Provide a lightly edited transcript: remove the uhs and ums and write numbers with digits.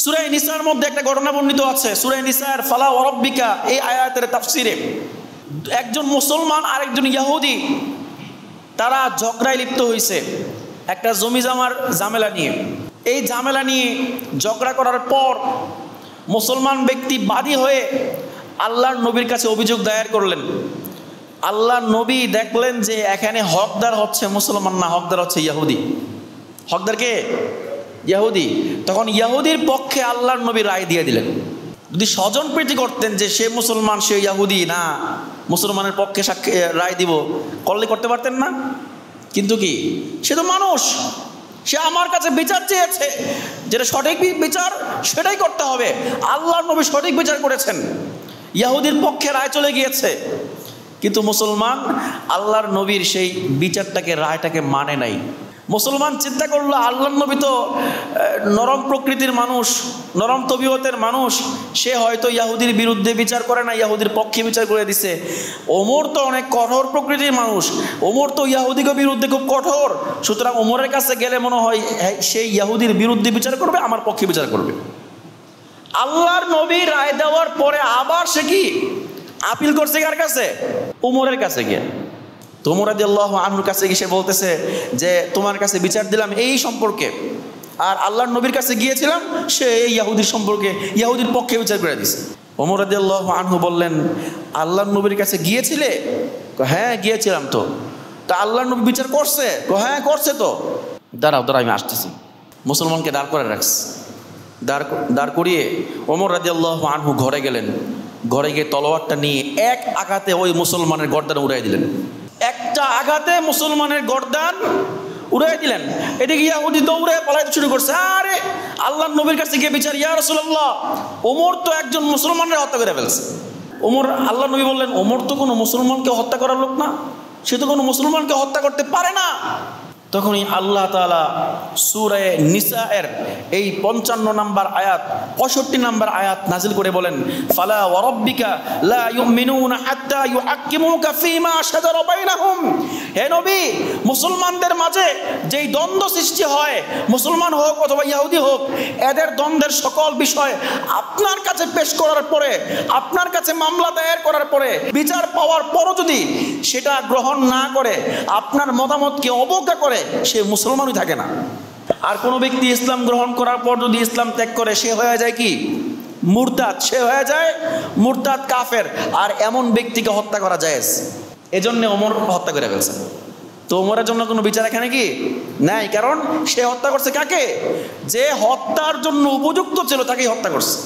সূরা নিসার মধ্যে একটা ঘটনা বর্ণিত আছে, সূরা নিসার ফালা ওয়া রাব্বিকা এই আয়াতের তাফসিরে একজন মুসলমান আর একজন ইহুদি তারা ঝগড়ায় লিপ্ত হয়েছে একটা জমি জমার ঝামেলা নিয়ে। এই ঝামেলা নিয়ে ঝগড়া করার পর মুসলমান ব্যক্তি বাদী হয়ে আল্লাহর নবীর কাছে অভিযোগ দায়ের করলেন। আল্লাহর নবী দেখলেন যে এখানে হকদার হচ্ছে মুসলমান না, হকদার হচ্ছে ইহুদি। হকদার কে? ইহুদি। তখন ইহুদির পক্ষে আল্লাহর নবী রায় দিয়ে দিলেন। যদি স্বজন প্রীতি করতেন যে সে মুসলমান সে ইহুদি না, মুসলমানের পক্ষে রায় দিব, করতে পারতেন না। কিন্তু কি, সে তো মানুষ, সে আমার কাছে বিচার চেয়েছে, যেটা সঠিক বিচার সেটাই করতে হবে। আল্লাহর নবী সঠিক বিচার করেছেন, ইহুদির পক্ষে রায় চলে গিয়েছে। কিন্তু মুসলমান আল্লাহর নবীর সেই বিচারটাকে, রায়টাকে মানে নাই। মুসলমান চিন্তা করলো আল্লাহর নবী তো নরম প্রকৃতির মানুষ, নরম তবিয়তের মানুষ, সে হয়তো ইহুদির বিরুদ্ধে বিচার করে না, ইহুদির পক্ষে বিচার করে দিছে। ওমর তো অনেক কঠোর প্রকৃতির মানুষ, ওমর তো ইহুদিকে বিরুদ্ধে খুব কঠোর, সুতরাং ওমরের কাছে গেলে মনে হয় সেই ইহুদির বিরুদ্ধে বিচার করবে, আমার পক্ষে বিচার করবে। আল্লাহর নবী রায় দেওয়ার পরে আবার সে কি আপিল করছে কার কাছে? ওমরের কাছে গিয়ে। তো ওমর রাদিয়াল্লাহু আনহুর কাছে গিয়ে সে বলতেছে যে তোমার কাছে বিচার দিলাম এই সম্পর্কে, আর আল্লাহর নবীর কাছে গিয়েছিলাম সে এই ইহুদির সম্পর্কে, ইহুদির পক্ষে বিচার করে দিছে। ওমর রাদিয়াল্লাহু আনহু বললেন আল্লাহর নবীর কাছে গিয়েছিলে? হ্যাঁ গিয়েছিলাম। তো তা আল্লাহর নবী বিচার করছে? হ্যাঁ করছে। তো দাঁড়াও আমি আসতেছি। মুসলমানকে দাঁড় করে রাখছে, দাঁড় করিয়ে ওমর রাদিয়াল্লাহু আনহু ঘরে গেলেন। ঘরে গিয়ে তলোয়ারটা নিয়ে এক আঘাতে ওই মুসলমানের গর্দান উড়াই দিলেন। একটা আঘাতে মুসলমানের গর্দান উড়াই দিলেন। এদিকে ইহুদি দৌড়ে পালাইতে শুরু করছে, আরে আল্লাহর নবীর কাছে গিয়ে বিচার, ইয়া রাসূলুল্লাহ ওমর তো একজন মুসলমানের হত্যা করে ফেলছে। ওমর, আল্লাহর নবী বললেন ওমর তো কোনো মুসলমানকে হত্যা করার লোক না, সে তো কোনো মুসলমানকে হত্যা করতে পারে না। তখনই আল্লাহ তাআলা সূরা নিসা-এর এই 55 নম্বর আয়াত 65 নম্বর আয়াত নাজিল করে বলেন, ফালা ওয়া রাব্বিকা লা ইউমিনুনা হাত্তা ইউহাক্কিমুকা ফীমা শাজারা বাইনাহুম। হে নবী, মুসলমানদের মাঝে যেই দ্বন্দ্ব সৃষ্টি হয়, মুসলমান হোক অথবা ইহুদি হোক, এদের দ্বন্দ্বের সকল বিষয় আপনার কাছে পেশ করার পরে, আপনার কাছে মামলা দায়ের করার পরে, বিচার পাওয়ার পরও যদি সেটা গ্রহণ না করে, আপনার মতামতকে অবজ্ঞা করে, সে মুসলমানই থাকে না। আর কোনো ব্যক্তি ইসলাম গ্রহণ করার পর যদি ইসলাম ত্যাগ করে, সে হয়ে যায় কি মুরতাদ, সে হয়ে যায় মুরতাদ, কাফের। আর এমন ব্যক্তিকে হত্যা করা জায়েজ। এজন্য ওমর হত্যা করে ফেলছে। তো ওমরের জন্য কোনো বিচার এখানে কি নাই, কারণ সে হত্যা করছে কাকে? যে হত্যার জন্য উপযুক্ত ছিল তাকেই হত্যা করছে।